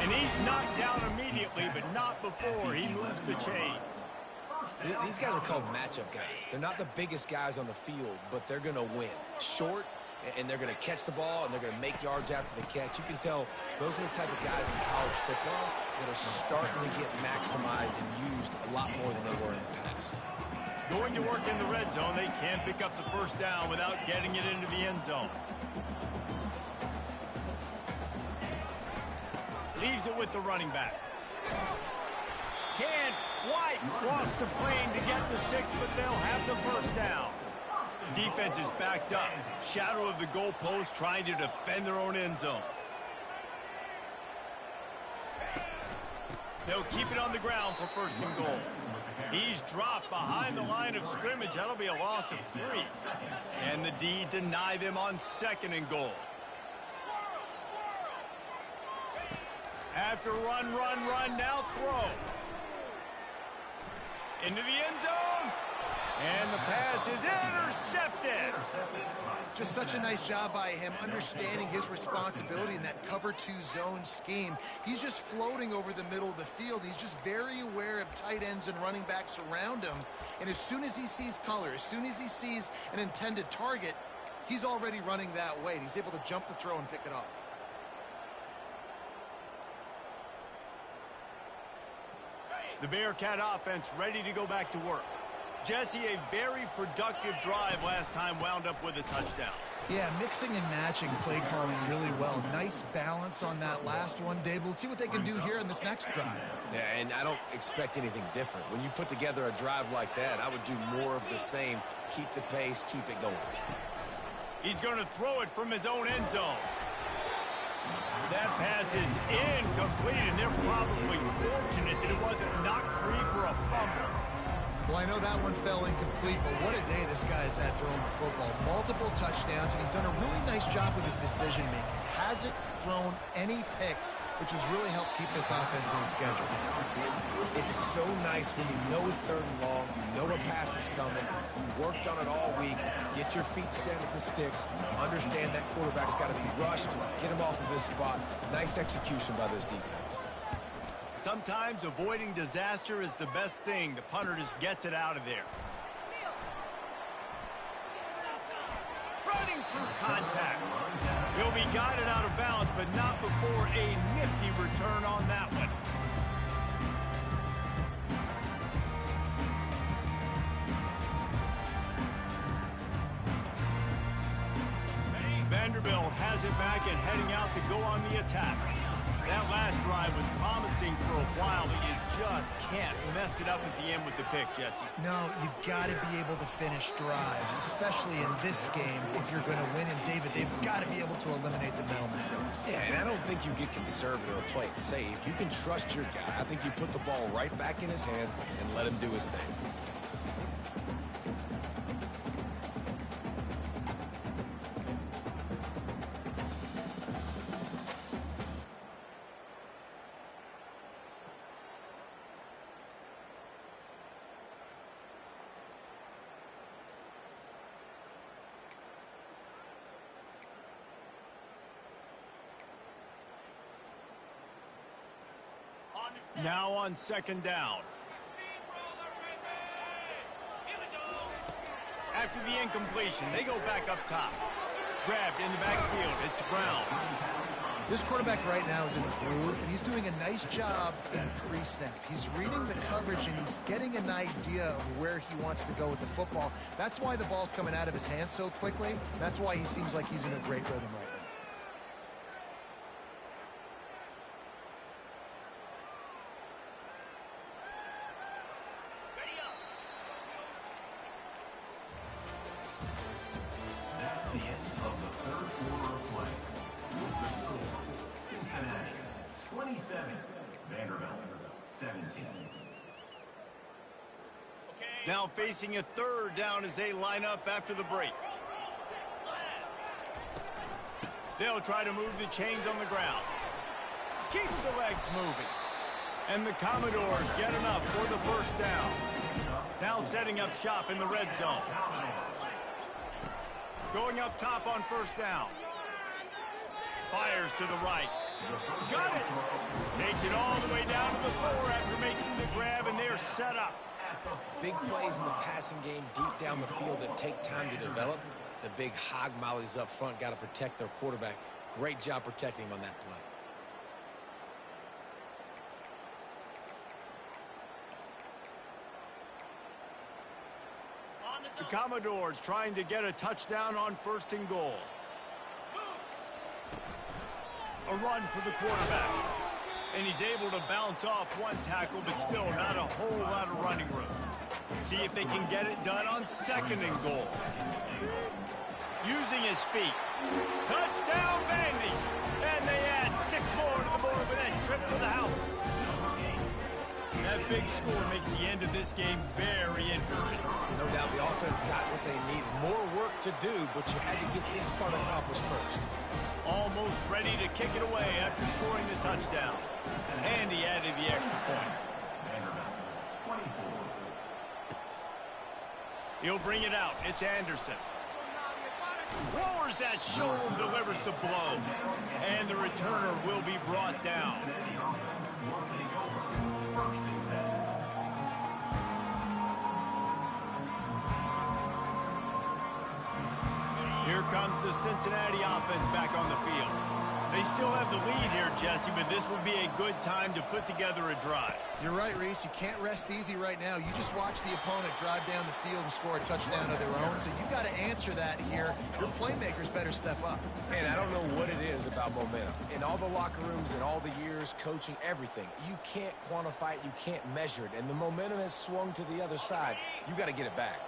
And he's knocked down immediately, but not before he moves the chains. These guys are called matchup guys. They're not the biggest guys on the field, but they're going to win. Short, and they're going to catch the ball, and they're going to make yards after the catch. You can tell those are the type of guys in college football that are starting to get maximized and used a lot more than they were in the past. Going to work in the red zone, they can't pick up the first down without getting it into the end zone. Leaves it with the running back. Can't quite cross the plane to get the 6, but they'll have the first down. Defense is backed up. Shadow of the goalpost trying to defend their own end zone. They'll keep it on the ground for first and goal. He's dropped behind the line of scrimmage. That'll be a loss of 3. And the D deny them on second and goal. After run, now throw. Into the end zone. And the pass is intercepted. Just such a nice job by him understanding his responsibility in that cover 2 zone scheme. He's just floating over the middle of the field. He's just very aware of tight ends and running backs around him. And as soon as he sees color, as soon as he sees an intended target, he's already running that way. And he's able to jump the throw and pick it off. The Bearcat offense ready to go back to work. Jesse, a very productive drive last time, wound up with a touchdown. Yeah, mixing and matching play calling really well. Nice balance on that last one, Dave. Let's see what they can do here in this next drive. Yeah, and I don't expect anything different. When you put together a drive like that, I would do more of the same. Keep the pace, keep it going. He's going to throw it from his own end zone. That pass is incomplete, and they're probably fortunate that it wasn't knocked free for a fumble. Well, I know that one fell incomplete, but what a day this guy's had throwing the football. Multiple touchdowns, and he's done a really nice job with his decision-making. Hasn't thrown any picks, which has really helped keep this offense on schedule. It's so nice when you know it's third and long, you know a pass is coming, you worked on it all week, get your feet set at the sticks, understand that quarterback's got to be rushed, get him off of his spot. Nice execution by this defense. Sometimes avoiding disaster is the best thing. The punter just gets it out of there. Running through contact. He'll be guided out of bounds, but not before a nifty return on that one. Vanderbilt has it back and heading out to go on the attack. That last drive was promising for a while, but you just can't mess it up at the end with the pick, Jesse. No, you got to be able to finish drives, especially in this game. If you're going to win, and David, they've got to be able to eliminate the mental mistakes. Yeah, and I don't think you get conservative or play it safe. You can trust your guy. I think you put the ball right back in his hands and let him do his thing. Now on second down. After the incompletion, they go back up top. grabbed in the backfield. It's Brown. This quarterback right now is in a groove, and he's doing a nice job in pre-snap. He's reading the coverage, and he's getting an idea of where he wants to go with the football. That's why the ball's coming out of his hands so quickly. That's why he seems like he's in a great rhythm right now. That's the end of the third quarter of play. With the score, Cincinnati 27, Vanderbilt 17. Now facing a third down as they line up after the break. They'll try to move the chains on the ground. Keeps the legs moving. And the Commodores get enough for the first down. Now setting up shop in the red zone. Going up top on first down. Fires to the right. Got it. Takes it all the way down to the 4 after making the grab, and they're set up. Big plays in the passing game deep down the field that take time to develop. The big hog mollies up front got to protect their quarterback. Great job protecting him on that play. The Commodores trying to get a touchdown on first and goal. A run for the quarterback. And he's able to bounce off one tackle, but still not a whole lot of running room. See if they can get it done on second and goal. Using his feet. Touchdown, Vandy! And they add 6 more to the board with that trip to the house. That big score makes the end of this game very interesting. No doubt the offense got what they need. More work to do, but you had to get this part accomplished first. Almost ready to kick it away after scoring the touchdown. And he added the extra point. He'll bring it out. It's Anderson. Lowers that shoulder and delivers the blow. And the returner will be brought down. Here comes the Cincinnati offense back on the field. They still have the lead here, Jesse, but this will be a good time to put together a drive. You're right, Reese. You can't rest easy right now. You just watch the opponent drive down the field and score a touchdown of their own, so you've got to answer that here. Your playmakers better step up. And I don't know what it is about momentum. In all the locker rooms, in all the years, coaching, everything, you can't quantify it, you can't measure it, and the momentum has swung to the other side. You got to get it back.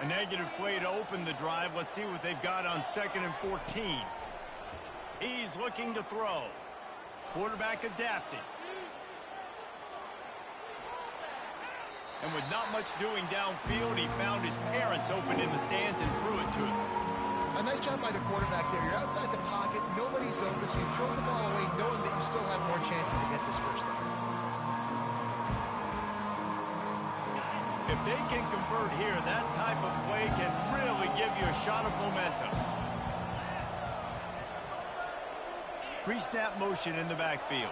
A negative play to open the drive. Let's see what they've got on 2nd and 14. He's looking to throw. Quarterback adapting. And with not much doing downfield, he found his parents open in the stands and threw it to him. A nice job by the quarterback there. You're outside the pocket, nobody's open, so you throw the ball away knowing that you still have more chances to get this first down. If they can convert here, that type of play can really give you a shot of momentum. Pre-snap motion in the backfield.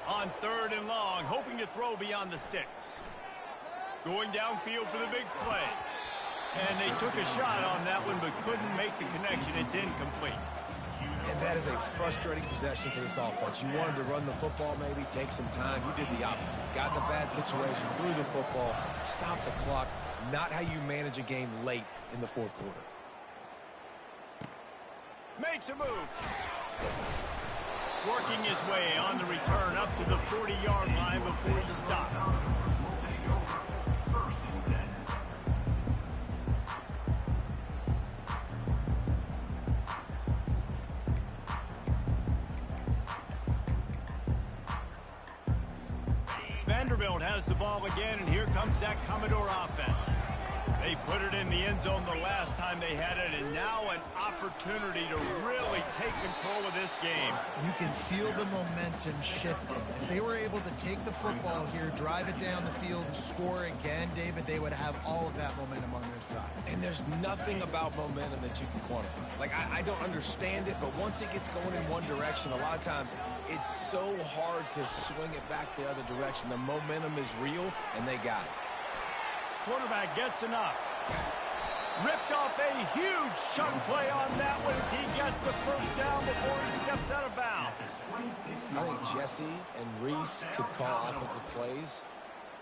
On 3rd and long, hoping to throw beyond the sticks. Going downfield for the big play. And they took a shot on that one, but couldn't make the connection. It's incomplete. And that is a frustrating possession for this offense. You wanted to run the football, maybe take some time. You did the opposite. Got in a bad situation, threw the football, stopped the clock. Not how you manage a game late in the 4th quarter. Makes a move. Working his way on the return up to the 40-yard line before he stopped. Vanderbilt has the ball again, and here comes that Commodore offense. They put it in the end zone the last time they had it, and now an opportunity to really take control of this game. You can feel the momentum shifting. If they were able to take the football here, drive it down the field, and score again, David, they would have all of that momentum on their side. And there's nothing about momentum that you can quantify. Like, I don't understand it, but once it gets going in one direction, a lot of times it's so hard to swing it back the other direction. The momentum is real, and they got it. Quarterback gets enough. Ripped off a huge chunk play on that one as he gets the first down before he steps out of bounds. I think Jesse and Reese could call offensive plays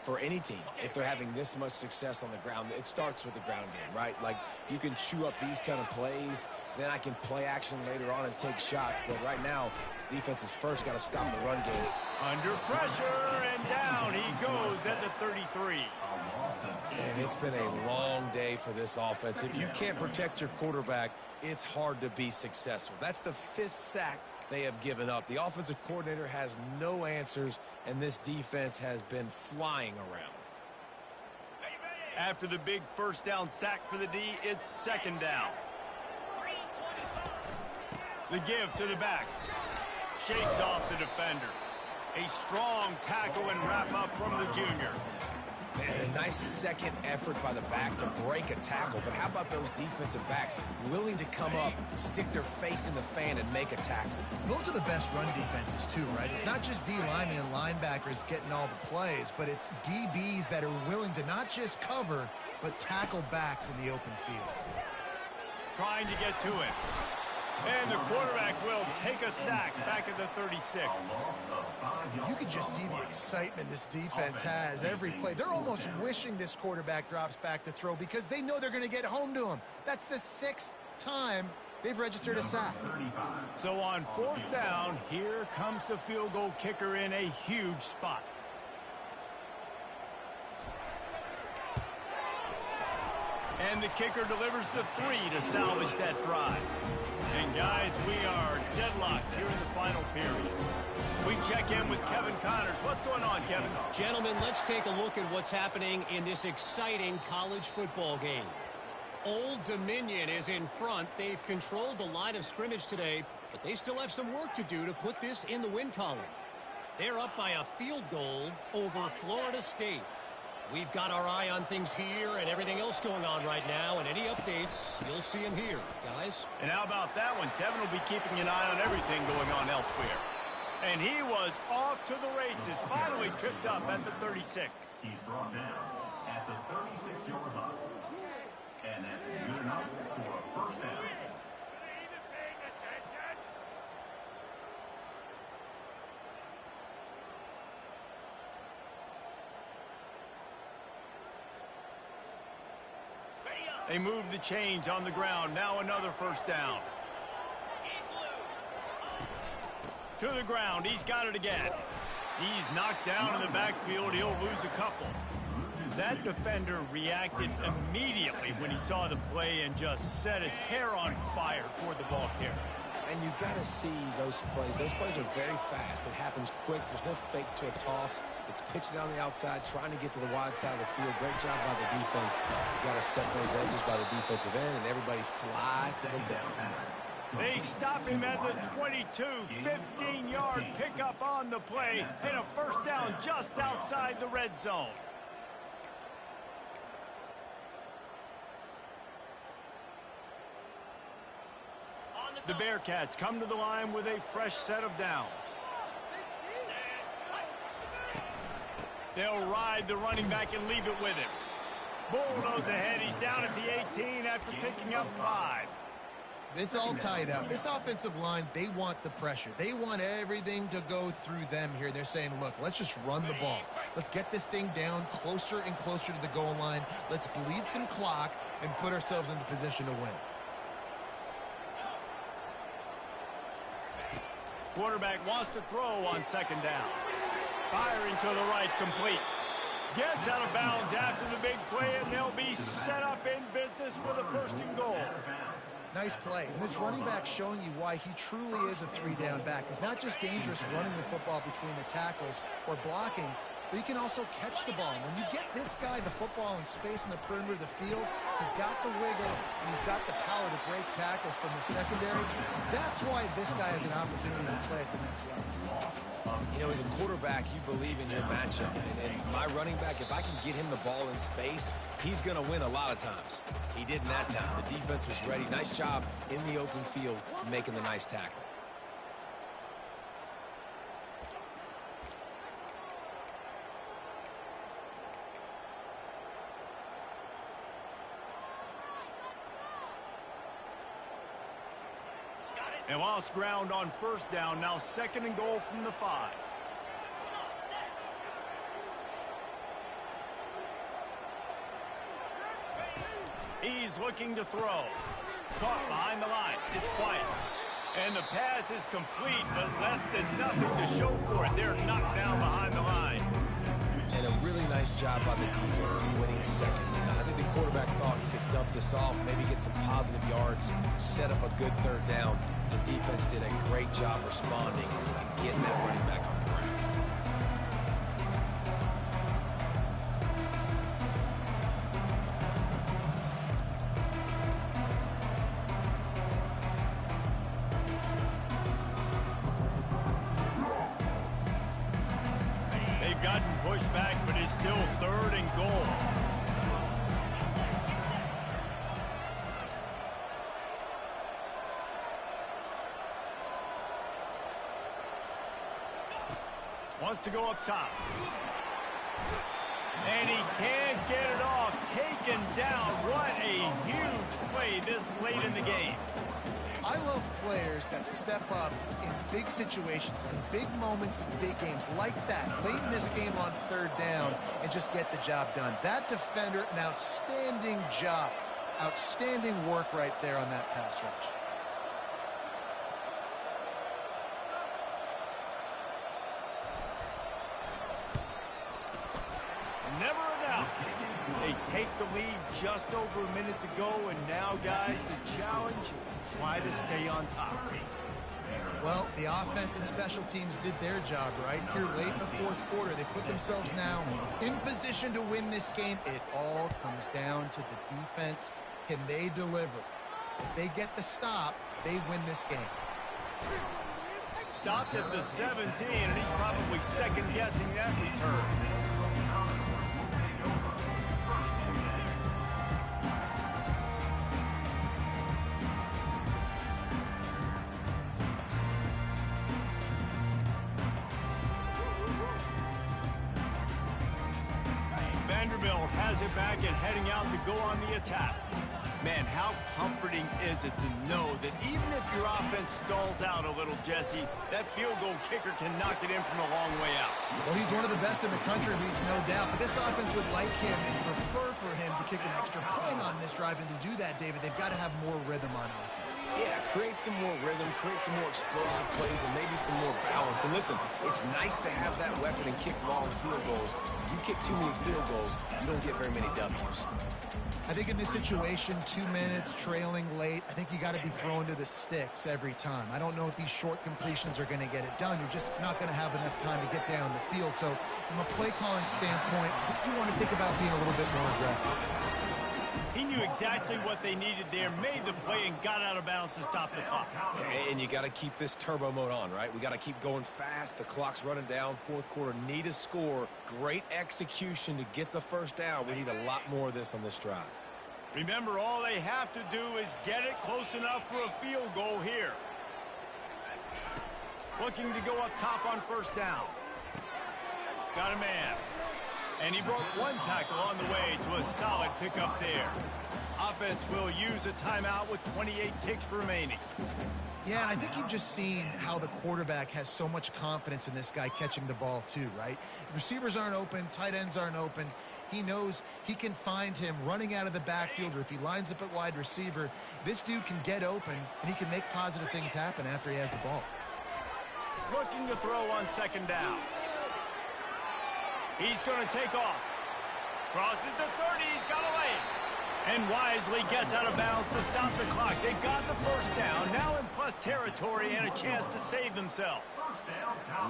for any team if they're having this much success on the ground. It starts with the ground game, right? Like, you can chew up these kind of plays, then I can play action later on and take shots. But right now, defense has first got to stop the run game. Under pressure, and down he goes at the 33. And it's been a long day for this offense. If you can't protect your quarterback, it's hard to be successful. That's the 5th sack they have given up. The offensive coordinator has no answers, and this defense has been flying around. After the big first down sack for the D, it's second down. The give to the back. Shakes off the defender. A strong tackle and wrap up from the junior. Man, a nice second effort by the back to break a tackle. But how about those defensive backs willing to come up, stick their face in the fan, and make a tackle? Those are the best run defenses, too, right? It's not just D linemen and linebackers getting all the plays, but it's DBs that are willing to not just cover, but tackle backs in the open field. Trying to get to him. And the quarterback will take a sack back at the 36. You can just see the excitement this defense has every play. They're almost wishing this quarterback drops back to throw because they know they're going to get home to him. That's the 6th time they've registered a sack. So on 4th down, here comes the field goal kicker in a huge spot. And the kicker delivers the 3 to salvage that drive. And guys, we are deadlocked here in the final period. We check in with Kevin Connors. What's going on, Kevin? Gentlemen, let's take a look at what's happening in this exciting college football game. Old Dominion is in front. They've controlled the line of scrimmage today, but they still have some work to do to put this in the win column. They're up by a field goal over Florida State. We've got our eye on things here and everything else going on right now, and any updates, you'll see them here, guys. And how about that one? Kevin will be keeping an eye on everything going on elsewhere. And he was off to the races, finally tripped up at the 36. He's brought down at the 36-yard line. And that's good enough for a first down. They move the chains on the ground. Now another first down. To the ground. He's got it again. He's knocked down in the backfield. He'll lose a couple. That defender reacted immediately when he saw the play and just set his hair on fire toward the ball carrier. And you've got to see those plays. Those plays are very fast. It happens quick. There's no fake to a toss. It's pitching down the outside, trying to get to the wide side of the field. Great job by the defense. You've got to set those edges by the defensive end, and everybody fly to the football. They stop him at the 22, 15-yard pickup on the play, and a first down just outside the red zone. The Bearcats come to the line with a fresh set of downs. They'll ride the running back and leave it with him. Bulldoze ahead. He's down at the 18 after picking up 5. It's all tied up. This offensive line, they want the pressure. They want everything to go through them here. They're saying, look, let's just run the ball. Let's get this thing down closer and closer to the goal line. Let's bleed some clock and put ourselves into position to win. Quarterback wants to throw on second down. Firing to the right, complete. Gets out of bounds after the big play, and they'll be set up in business with a first and goal. Nice play. And this running back showing you why he truly is a three-down back. He's not just dangerous running the football between the tackles or blocking, but he can also catch the ball. And when you get this guy the football in space in the perimeter of the field, he's got the wiggle and he's got the power to break tackles from the secondary. That's why this guy has an opportunity to play at the next level. You know, as a quarterback, you believe in your matchup. And my running back, if I can get him the ball in space, he's going to win a lot of times. He did in that time. The defense was ready. Nice job in the open field making the nice tackle. And lost ground on first down. Now 2nd and goal from the 5. He's looking to throw. Caught behind the line. It's quiet. And the pass is complete, but less than nothing to show for it. They're knocked down behind the line. And a really nice job by the defense winning 2nd down. I think the quarterback thought he could dump this off, maybe get some positive yards, set up a good 3rd down. The defense did a great job responding and getting that running back on the ground. They've gotten pushed back, but it's still 3rd and goal. Wants to go up top. And he can't get it off. Taken down. What a huge play this late in the game. I love players that step up in big situations, in big moments, in big games like that. Late in this game on 3rd down and just get the job done. That defender, an outstanding job. Outstanding work right there on that pass rush. Never a doubt. They take the lead just over a minute to go, and now, guys, the challenge, try to stay on top. Well, the offense and special teams did their job right here late in the 4th quarter. They put themselves now in position to win this game. It all comes down to the defense. Can they deliver? If they get the stop, they win this game. Stopped at the 17, and he's probably second-guessing that return. Vaderbilt has it back and heading out to go on the attack. Man, how comforting is it to know that even if your offense stalls out a little, Jesse, that field goal kicker can knock it in from a long way out. Well, he's one of the best in the country, Reese, no doubt. But this offense would like him and prefer for him to kick an extra point on this drive. And to do that, David, they've got to have more rhythm on offense. Yeah, create some more rhythm, create some more explosive plays, and maybe some more balance. And listen, it's nice to have that weapon and kick long field goals. If you kick too many field goals, you don't get very many W's. I think in this situation, 2 minutes, trailing late, I think you got to be throwing to the sticks every time. I don't know if these short completions are going to get it done. You're just not going to have enough time to get down the field. So from a play calling standpoint, I think you want to think about being a little bit more aggressive. He knew exactly what they needed there, made the play, and got out of bounds to stop the clock. And you got to keep this turbo mode on, right? We got to keep going fast. The clock's running down. 4th quarter, need a score. Great execution to get the 1st down. We need a lot more of this on this drive. Remember, all they have to do is get it close enough for a field goal here. Looking to go up top on 1st down. Got a man. And he broke one tackle on the way to a solid pickup there. Offense will use a timeout with 28 ticks remaining. Yeah, and I think you've just seen how the quarterback has so much confidence in this guy catching the ball too, right? Receivers aren't open, tight ends aren't open. He knows he can find him running out of the backfield, or if he lines up at wide receiver, this dude can get open, and he can make positive things happen after he has the ball. Looking to throw on 2nd down. He's going to take off. Crosses the 30, he's got a lane. And wisely gets out of bounds to stop the clock. They got the 1st down, now in plus territory and a chance to save themselves.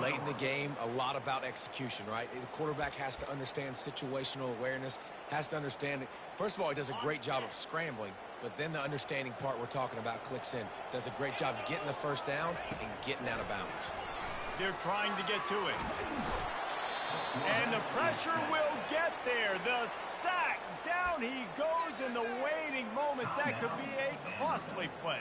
Late in the game, a lot about execution, right? The quarterback has to understand situational awareness, has to understand it. First of all, he does a great job of scrambling, but then the understanding part we're talking about clicks in. Does a great job getting the 1st down and getting out of bounds. They're trying to get to it. And the pressure will get there. The sack. Down he goes in the waning moments. That could be a costly play.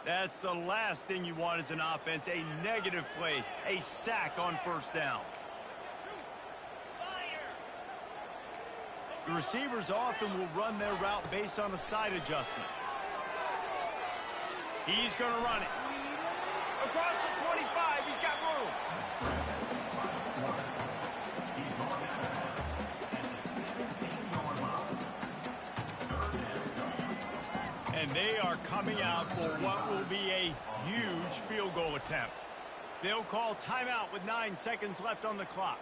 That's the last thing you want as an offense, a negative play, a sack on first down. The receivers often will run their route based on a side adjustment. He's going to run it. Across the 25, he's got room. And they are coming out for what will be a huge field goal attempt. They'll call timeout with 9 seconds left on the clock.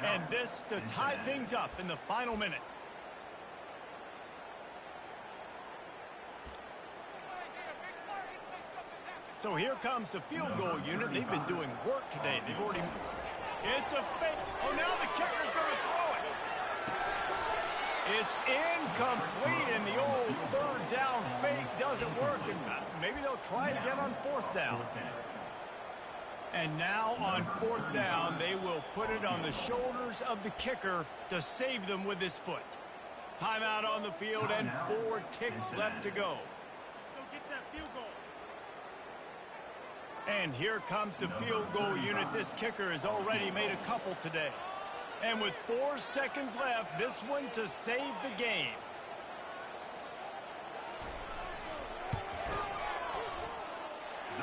And this to tie things up in the final minute. So here comes the field goal unit. They've been doing work today. They've already... It's a fake. Oh, now the kicker's going to throw it. It's incomplete, and the old third down fake doesn't work. And maybe they'll try it again on fourth down. And now on fourth down, they will put it on the shoulders of the kicker to save them with his foot. Timeout on the field and 4 ticks left to go. And here comes the field goal unit. This kicker has already made a couple today. And with 4 seconds left, this one to save the game.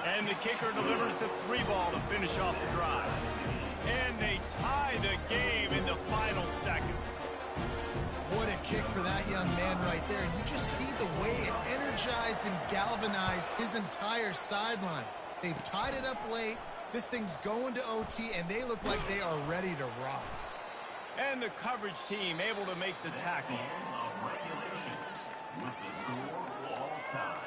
And the kicker delivers the 3 ball to finish off the drive. And they tie the game in the final seconds. What a kick for that young man right there. And you just see the way it energized and galvanized his entire sideline. They've tied it up late. This thing's going to OT, and they look like they are ready to rock. And the coverage team able to make the tackle. With the score all time.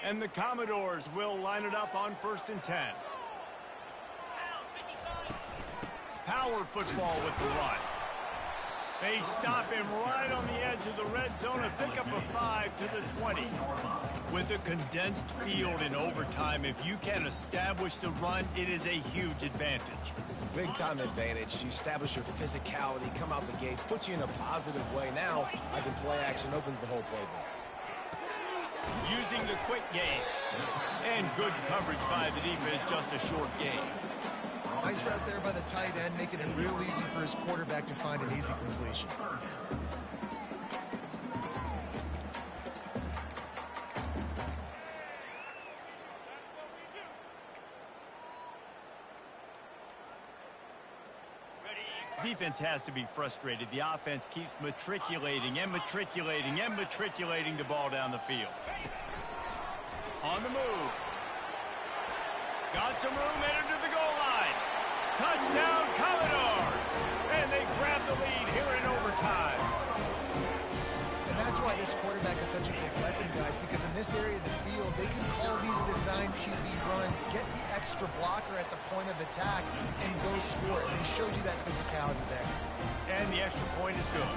And the Commodores will line it up on 1st and 10. Power football with the run. They stop him right on the edge of the red zone and pick up a 5 to the 20. With a condensed field in overtime, if you can establish the run, it is a huge advantage. Big-time advantage. You establish your physicality, come out the gates, put you in a positive way. Now, I can play action, opens the whole playbook. Using the quick game. And good coverage by the defense, just a short game. Nice route there by the tight end, making it real easy for his quarterback to find an easy completion. Defense has to be frustrated. The offense keeps matriculating and matriculating and matriculating the ball down the field. On the move. Got some room, headed to the goal line. Touchdown, Commodores! And they grab the lead here in overtime. And that's why this quarterback is such a big weapon, guys, because in this area of the field, they can call these design QB runs, get the extra blocker at the point of attack, and go score it. They showed you that physicality there. And the extra point is good.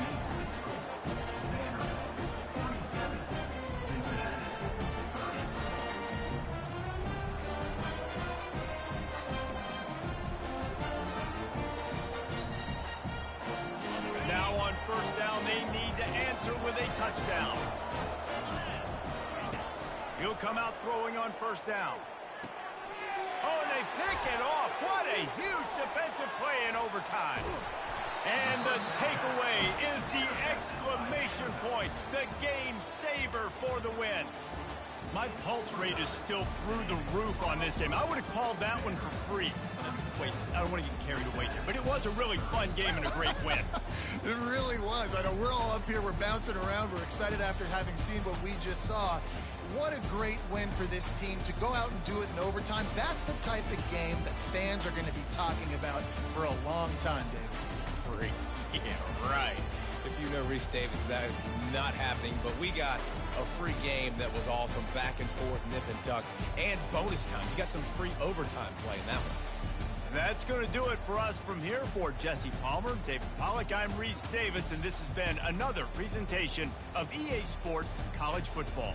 Now on first down, they need to answer with a touchdown. He'll come out throwing on first down. Oh, and they pick it off. What a huge defensive play in overtime. And the takeaway is the exclamation point, the game saver for the win. My pulse rate is still through the roof on this game. I would have called that one for free. Wait, I don't want to get carried away here, but it was a really fun game and a great win. It really was. I know we're all up here, we're bouncing around, we're excited after having seen what we just saw. What a great win for this team to go out and do it in overtime. That's the type of game that fans are going to be talking about for a long time, David. Free. Yeah, right. If you know Reese Davis, that is not happening, but we got a free game that was awesome, back and forth, nip and tuck, and bonus time. You got some free overtime play in that one. That's going to do it for us from here. For Jesse Palmer, David Pollack, I'm Reese Davis, and this has been another presentation of EA Sports College Football.